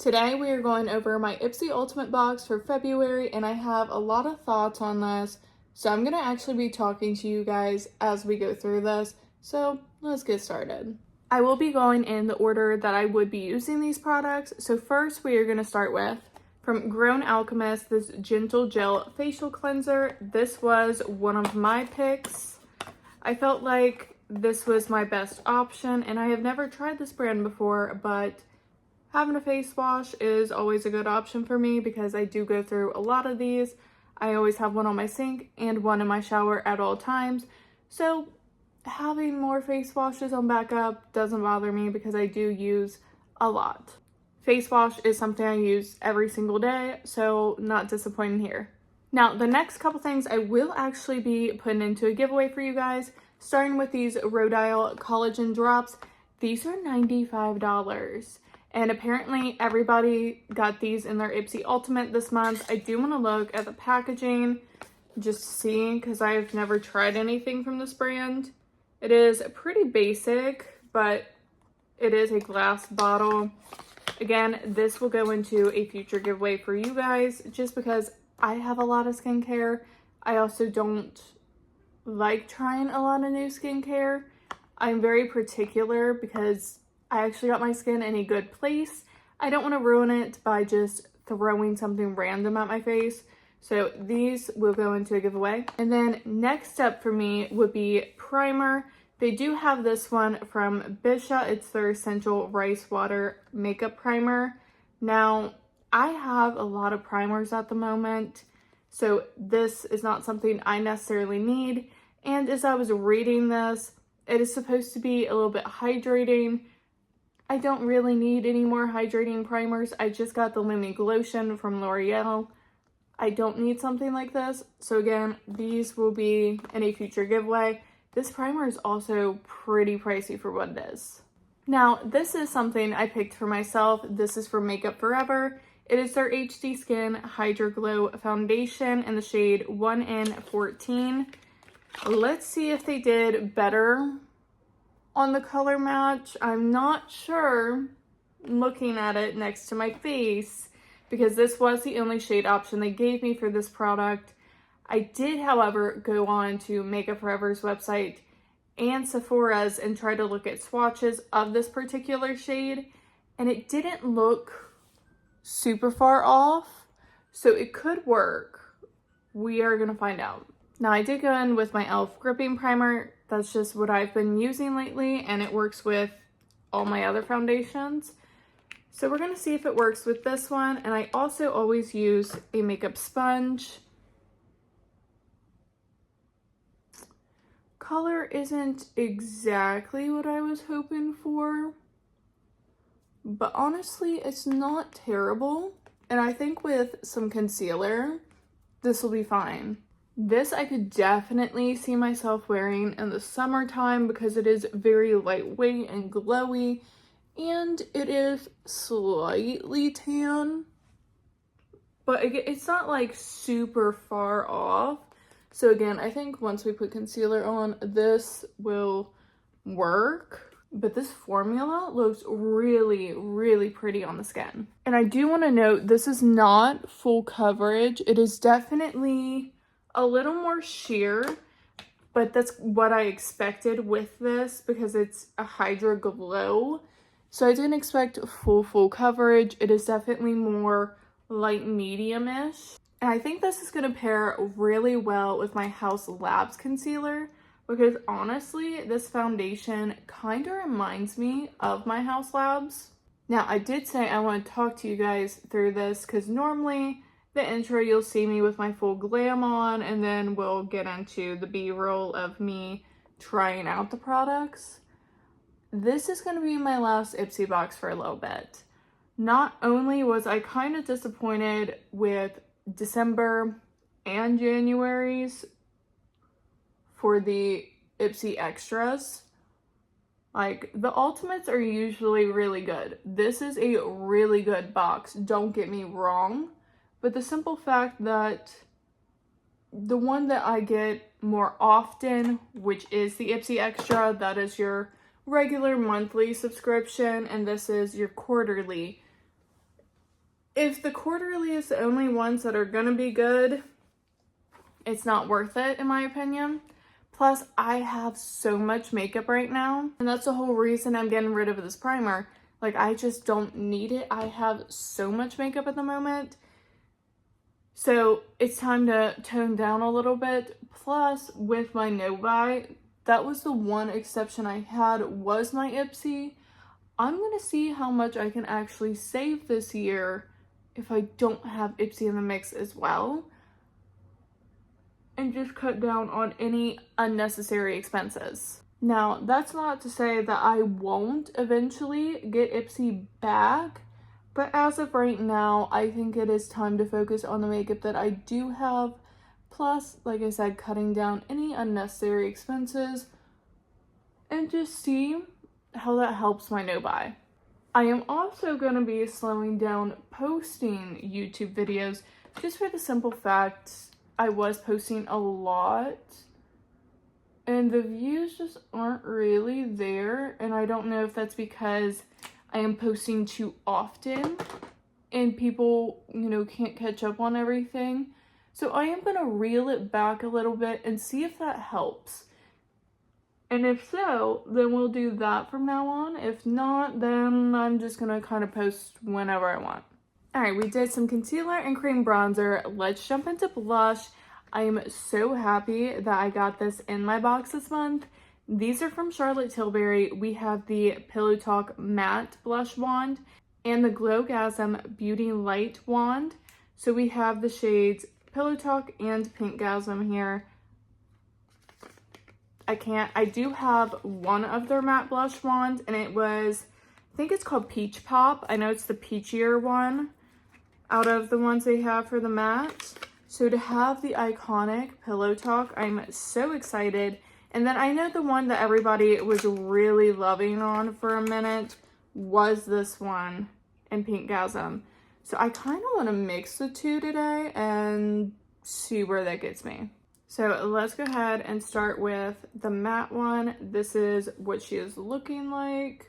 Today we are going over my Ipsy Ultimate box for February, and I have a lot of thoughts on this, so I'm going to actually be talking to you guys as we go through this, so let's get started. I will be going in the order that I would be using these products, so first we are going to start with, from Grown Alchemist, this Gentle Gel Facial Cleanser. This was one of my picks. I felt like this was my best option, and I have never tried this brand before, but having a face wash is always a good option for me because I do go through a lot of these. I always have one on my sink and one in my shower at all times. So having more face washes on backup doesn't bother me because I do use a lot. Face wash is something I use every single day, so not disappointing here. Now, the next couple things I will actually be putting into a giveaway for you guys, starting with these Rhodial Collagen Drops. These are $95. And apparently everybody got these in their Ipsy Ultimate this month. I do want to look at the packaging, just seeing, because I've never tried anything from this brand. It is pretty basic, but it is a glass bottle. Again, this will go into a future giveaway for you guys, just because I have a lot of skincare. I also don't like trying a lot of new skincare. I'm very particular because I actually got my skin in a good place. I don't want to ruin it by just throwing something random at my face. So these will go into a giveaway. And then next up for me would be primer. They do have this one from Bisha. It's their Essential Rice Water Makeup Primer. Now, I have a lot of primers at the moment, so this is not something I necessarily need. And as I was reading this, it is supposed to be a little bit hydrating. I don't really need any more hydrating primers. I just got the Lumi Glotion from L'Oreal. I don't need something like this. So again, these will be in a future giveaway. This primer is also pretty pricey for what it is. Now, this is something I picked for myself. This is from Makeup Forever. It is their HD Skin Hydro Glow Foundation in the shade 1N14. Let's see if they did better on the color match. I'm not sure looking at it next to my face because this was the only shade option they gave me for this product. I did, however, go on to Makeup Forever's website and Sephora's and try to look at swatches of this particular shade, and it didn't look super far off, so it could work. We are gonna find out. Now, I did go in with my e.l.f. gripping primer. That's just what I've been using lately, and it works with all my other foundations. So we're gonna see if it works with this one. And I also always use a makeup sponge. Color isn't exactly what I was hoping for, but honestly, it's not terrible. And I think with some concealer, this will be fine. This I could definitely see myself wearing in the summertime because it is very lightweight and glowy, and it is slightly tan, but it's not like super far off. So again, I think once we put concealer on, this will work. But this formula looks really, really pretty on the skin. And I do want to note, this is not full coverage. It is definitely a little more sheer, but that's what I expected with this because it's a Hydro Glow. So I didn't expect full coverage. It is definitely more light medium-ish. And I think this is going to pair really well with my House Labs concealer because honestly, this foundation kind of reminds me of my House Labs. Now, I did say I want to talk to you guys through this because normally the intro, you'll see me with my full glam on, and then we'll get into the B-roll of me trying out the products. This is going to be my last Ipsy box for a little bit. Not only was I kind of disappointed with December and January's for the Ipsy extras. Like, the Ultimates are usually really good. This is a really good box, don't get me wrong. But the simple fact that the one that I get more often, which is the Ipsy Extra, that is your regular monthly subscription, and this is your quarterly. if the quarterly is the only ones that are gonna be good, it's not worth it in my opinion. Plus, I have so much makeup right now, and that's the whole reason I'm getting rid of this primer. Like, I just don't need it. I have so much makeup at the moment. So it's time to tone down a little bit. Plus, with my no-buy, that was the one exception I had, was my Ipsy. I'm gonna see how much I can actually save this year if I don't have Ipsy in the mix as well, and just cut down on any unnecessary expenses. Now, that's not to say that I won't eventually get Ipsy back, but as of right now, I think it is time to focus on the makeup that I do have. Plus, like I said, cutting down any unnecessary expenses and just see how that helps my no-buy. I am also going to be slowing down posting YouTube videos just for the simple fact I was posting a lot and the views just aren't really there, and I don't know if that's because I am posting too often and people, can't catch up on everything. So I am going to reel it back a little bit and see if that helps. And if so, then we'll do that from now on. If not, then I'm just going to kind of post whenever I want. Alright, we did some concealer and cream bronzer. Let's jump into blush. I am so happy that I got this in my box this month. These are from Charlotte Tilbury. We have the Pillow Talk Matte Blush Wand and the Glowgasm Beauty Light Wand. So we have the shades Pillow Talk and Pinkgasm here. I do have one of their matte blush wands, and I think it's called Peach Pop. I know it's the peachier one out of the ones they have for the matte. So to have the iconic Pillow Talk, I'm so excited. And then I know the one that everybody was really loving on for a minute was this one in Pinkgasm. So I kind of want to mix the two today and see where that gets me. So let's go ahead and start with the matte one. This is what she is looking like.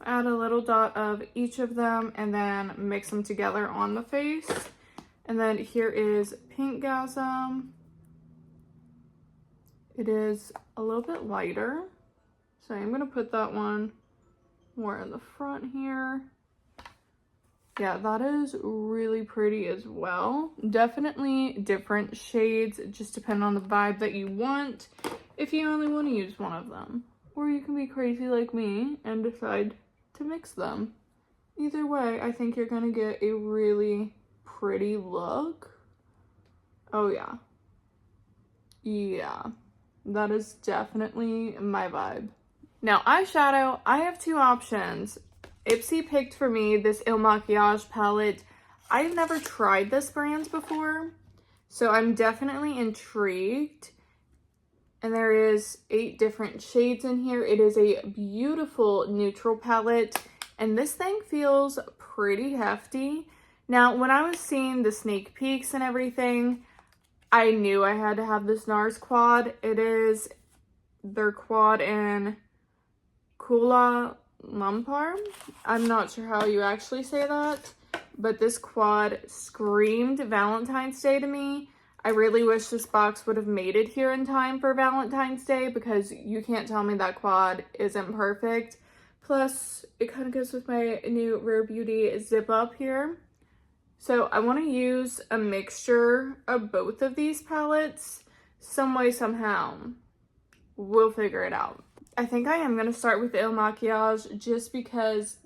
Add a little dot of each of them and then mix them together on the face. And then here is Pinkgasm. It is a little bit lighter, so I'm going to put that one more in the front here. Yeah, that is really pretty as well. Definitely different shades, just depending on the vibe that you want, if you only want to use one of them. Or you can be crazy like me and decide to mix them. Either way, I think you're going to get a really pretty look. Oh yeah. Yeah. That is definitely my vibe. Now, eyeshadow, I have two options. Ipsy picked for me this Il Makiage palette. I've never tried this brand before, so I'm definitely intrigued. And there is 8 different shades in here. It is a beautiful neutral palette, and this thing feels pretty hefty. Now, when I was seeing the sneak peeks and everything, I knew I had to have this NARS quad. It is their quad in Kuala Lumpur. I'm not sure how you actually say that, but this quad screamed Valentine's Day to me. I really wish this box would have made it here in time for Valentine's Day, because you can't tell me that quad isn't perfect. Plus, it kind of goes with my new Rare Beauty zip up here. So I want to use a mixture of both of these palettes some way, somehow. We'll figure it out. I think I am going to start with the Il Makiage just because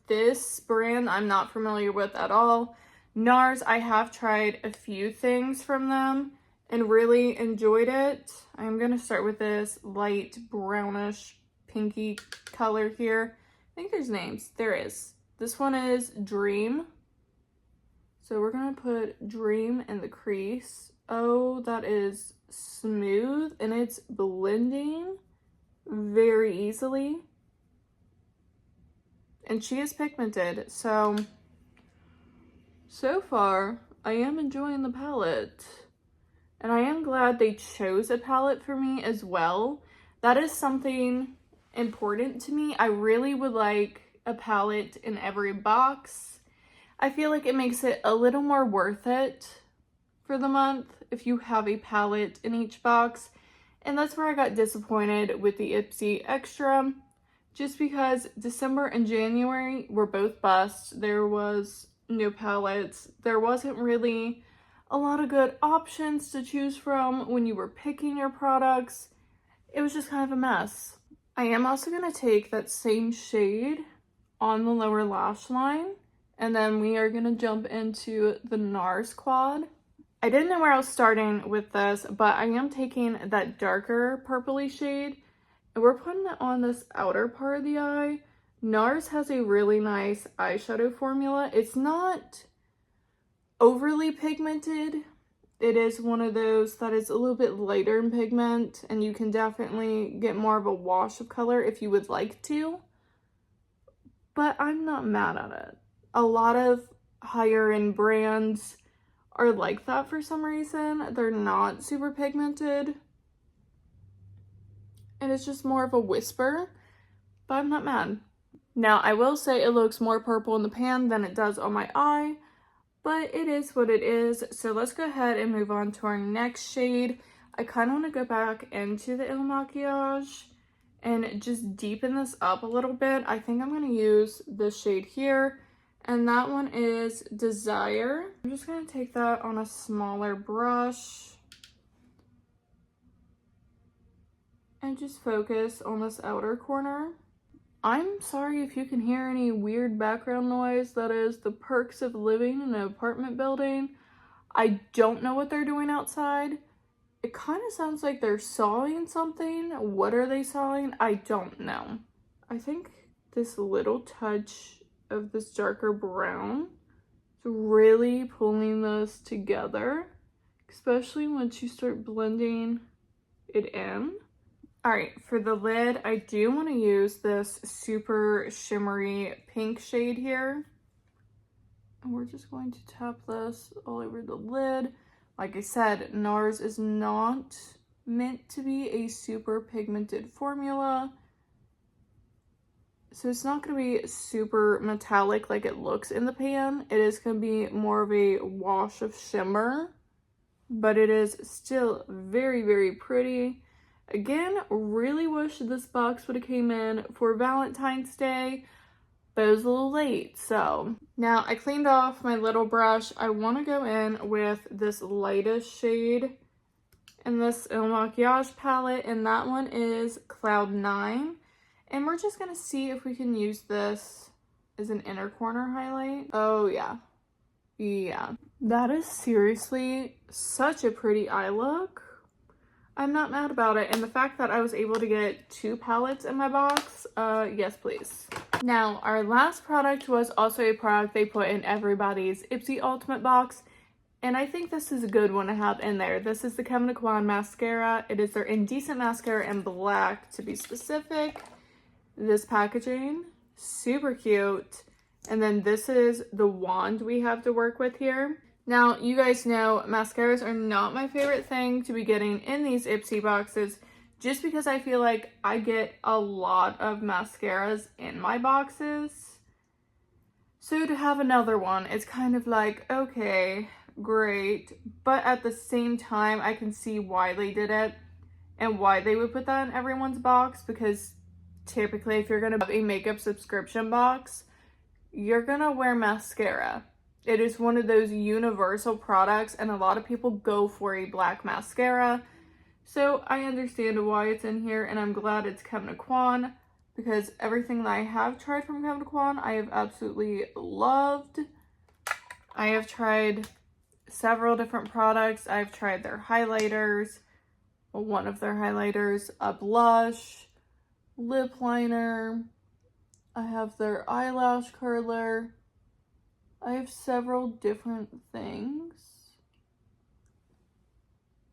this brand I'm not familiar with at all. NARS, I have tried a few things from them and really enjoyed it. I'm going to start with this light brownish pinky color here. I think there's names. There is. This one is Dream. So we're going to put Dream in the crease. Oh, that is smooth, and it's blending very easily. And she is pigmented, so far I am enjoying the palette. And I am glad they chose a palette for me as well. That is something important to me. I really would like a palette in every box. I feel like it makes it a little more worth it for the month if you have a palette in each box. And that's where I got disappointed with the Ipsy Extra, just because December and January were both busts. There was no palettes. There wasn't really a lot of good options to choose from when you were picking your products. It was just kind of a mess. I am also going to take that same shade on the lower lash line, and then we are going to jump into the NARS quad. I didn't know where I was starting with this, but I am taking that darker purpley shade, and we're putting it on this outer part of the eye. NARS has a really nice eyeshadow formula. It's not overly pigmented. It is one of those that is a little bit lighter in pigment, and you can definitely get more of a wash of color if you would like to. But I'm not mad at it. A lot of higher end brands are like that for some reason. They're not super pigmented. And it's just more of a whisper, but I'm not mad. Now, I will say it looks more purple in the pan than it does on my eye, but it is what it is. So let's go ahead and move on to our next shade. I kind of want to go back into the Il Makiage and just deepen this up a little bit. I think I'm going to use this shade here, and that one is Desire. I'm just going to take that on a smaller brush and just focus on this outer corner. I'm sorry if you can hear any weird background noise. That is the perks of living in an apartment building. I don't know what they're doing outside. It kind of sounds like they're sawing something. What are they sawing? I don't know. I think this little touch of this darker brown is really pulling this together, especially once you start blending it in. All right, for the lid, I do want to use this super shimmery pink shade here. And we're just going to tap this all over the lid. Like I said, NARS is not meant to be a super pigmented formula. So it's not going to be super metallic like it looks in the pan. It is going to be more of a wash of shimmer, but it is still very, very pretty. Again, really wish this box would have came in for Valentine's Day, but it was a little late. So now I cleaned off my little brush. I want to go in with this lightest shade in this Il Makiage palette, and that one is Cloud 9. And we're just going to see if we can use this as an inner corner highlight. Oh yeah. Yeah. That is seriously such a pretty eye look. I'm not mad about it, and the fact that I was able to get 2 palettes in my box, yes please. Now, our last product was also a product they put in everybody's Ipsy Ultimate box, and I think this is a good one to have in there. This is the Kevyn Aucoin mascara. It is their Indecent mascara in black, to be specific. This packaging, super cute. And then this is the wand we have to work with here. Now, you guys know mascaras are not my favorite thing to be getting in these Ipsy boxes, just because I feel like I get a lot of mascaras in my boxes. So to have another one, it's kind of like, okay, great. But at the same time, I can see why they did it and why they would put that in everyone's box, because typically if you're going to have a makeup subscription box, you're going to wear mascara. It is one of those universal products, and a lot of people go for a black mascara. So I understand why it's in here, and I'm glad it's Kevyn Aucoin, because everything that I have tried from Kevyn Aucoin, I have absolutely loved. I have tried several different products. I've tried their highlighters, one of their highlighters, a blush, lip liner. I have their eyelash curler. I have several different things.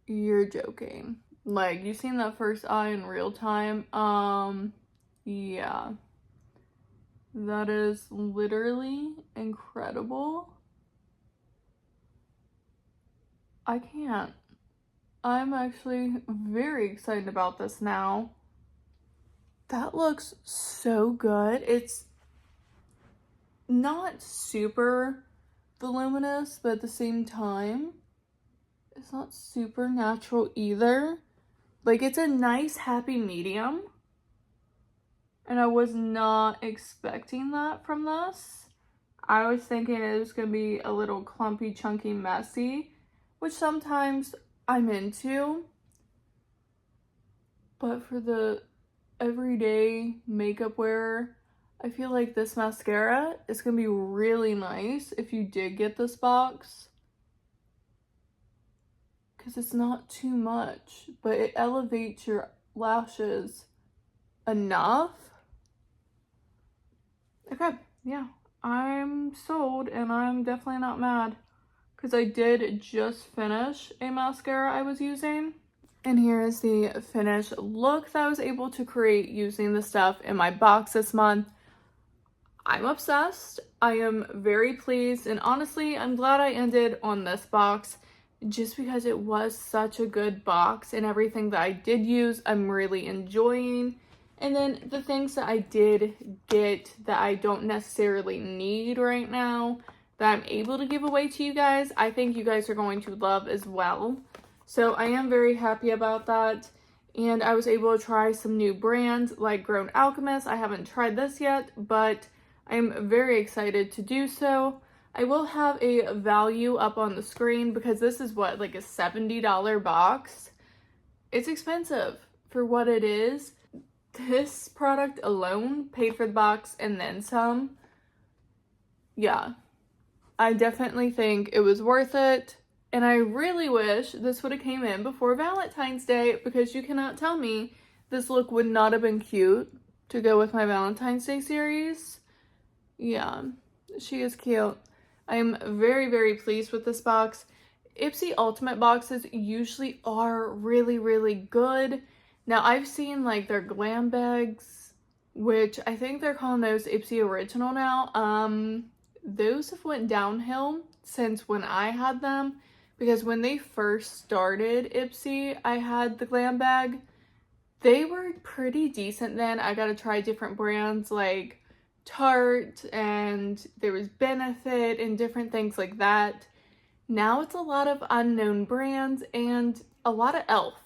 You're joking. Like, you've seen that first eye in real time. Yeah. That is literally incredible. I can't. I'm actually very excited about this now. That looks so good. It's not super voluminous, but at the same time, it's not super natural either. Like, it's a nice, happy medium. And I was not expecting that from this. I was thinking it was going to be a little clumpy, chunky, messy, which sometimes I'm into. But for the everyday makeup wearer, I feel like this mascara is going to be really nice if you did get this box. Because it's not too much, but it elevates your lashes enough. Okay, yeah, I'm sold, and I'm definitely not mad because I did just finish a mascara I was using. And here is the finished look that I was able to create using the stuff in my box this month. I'm obsessed. I am very pleased, and honestly, I'm glad I ended on this box just because it was such a good box, and everything that I did use, I'm really enjoying. And then the things that I did get that I don't necessarily need right now that I'm able to give away to you guys, I think you guys are going to love as well. So I am very happy about that. And I was able to try some new brands like Grown Alchemist. I haven't tried this yet, but I'm very excited to do so. I will have a value up on the screen because this is what, like a $70 box. It's expensive for what it is. This product alone paid for the box and then some. Yeah, I definitely think it was worth it. And I really wish this would have came in before Valentine's Day because you cannot tell me this look would not have been cute to go with my Valentine's Day series. Yeah, she is cute. I'm very, very pleased with this box. Ipsy Ultimate boxes usually are really, really good. Now, I've seen like their glam bags, which I think they're calling those Ipsy Original now. Those have went downhill since when I had them, because when they first started Ipsy, I had the glam bag. They were pretty decent then. I got to try different brands like Tarte, and there was Benefit and different things like that. Now it's a lot of unknown brands and a lot of e.l.f.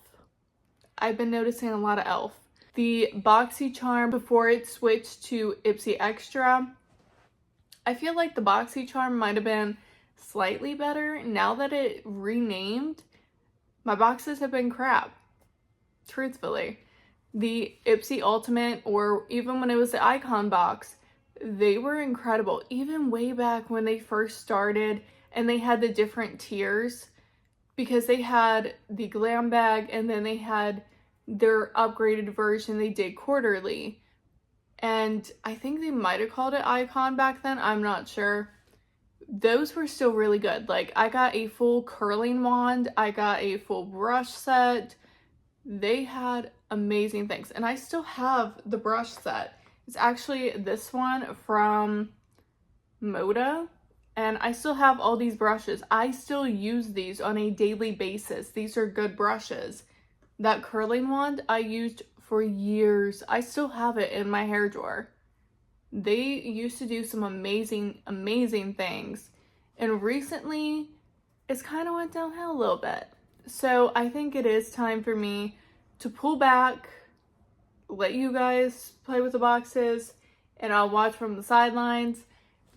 I've been noticing a lot of e.l.f. The BoxyCharm, before it switched to Ipsy Extra, I feel like the BoxyCharm might have been slightly better. Now that it renamed, my boxes have been crap, truthfully. The Ipsy Ultimate, or even when it was the Icon box, they were incredible. Even way back when they first started and they had the different tiers, because they had the glam bag and then they had their upgraded version they did quarterly. And I think they might have called it Icon back then. I'm not sure. Those were still really good. Like, I got a full curling wand. I got a full brush set. They had amazing things. And I still have the brush set. It's actually this one from Moda. And I still have all these brushes. I still use these on a daily basis. These are good brushes. That curling wand I used for years. I still have it in my hair drawer. They used to do some amazing, amazing things. And recently, it's kind of went downhill a little bit. So I think it is time for me to pull back, let you guys play with the boxes, and I'll watch from the sidelines.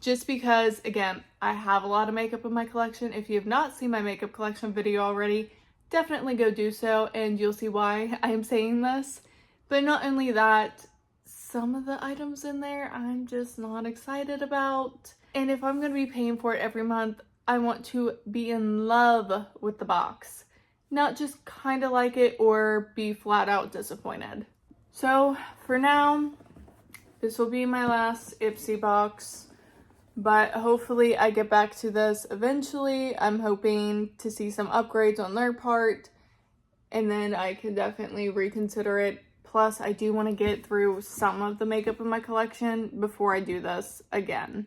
Just because, again, I have a lot of makeup in my collection. If you have not seen my makeup collection video already, definitely go do so, and you'll see why I am saying this. But not only that, some of the items in there I'm just not excited about. And if I'm going to be paying for it every month, I want to be in love with the box, not just kind of like it or be flat out disappointed. So for now, this will be my last Ipsy box. But hopefully I get back to this eventually. I'm hoping to see some upgrades on their part, and then I can definitely reconsider it. Plus, I do want to get through some of the makeup in my collection before I do this again.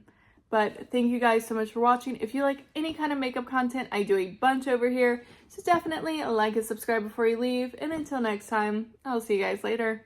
But thank you guys so much for watching. If you like any kind of makeup content, I do a bunch over here. So definitely like and subscribe before you leave. And until next time, I'll see you guys later.